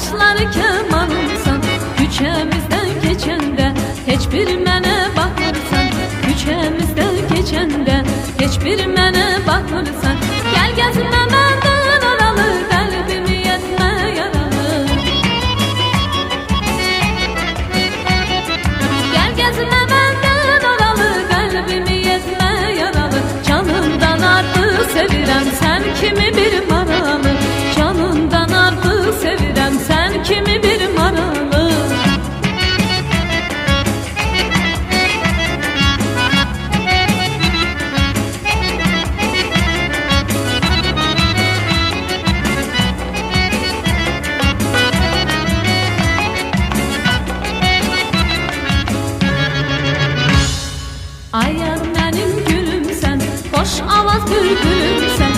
saçları kemanımsan, küçemizden geçende hiçbir mene bakmırsan, küçemizden geçende hiçbir mene bakmırsan. Gel gezme benden aralı, kalbimi yetme yaralı. Gel gezme benden aralı, kalbimi yetme yaralı. Canımdan artık sevirem, sen kimi bir maralı. Canımdan artık sevirem, sen kimi bir maralı. Ay yar benim gülüm sen, hoş avaz bülbülüm sen.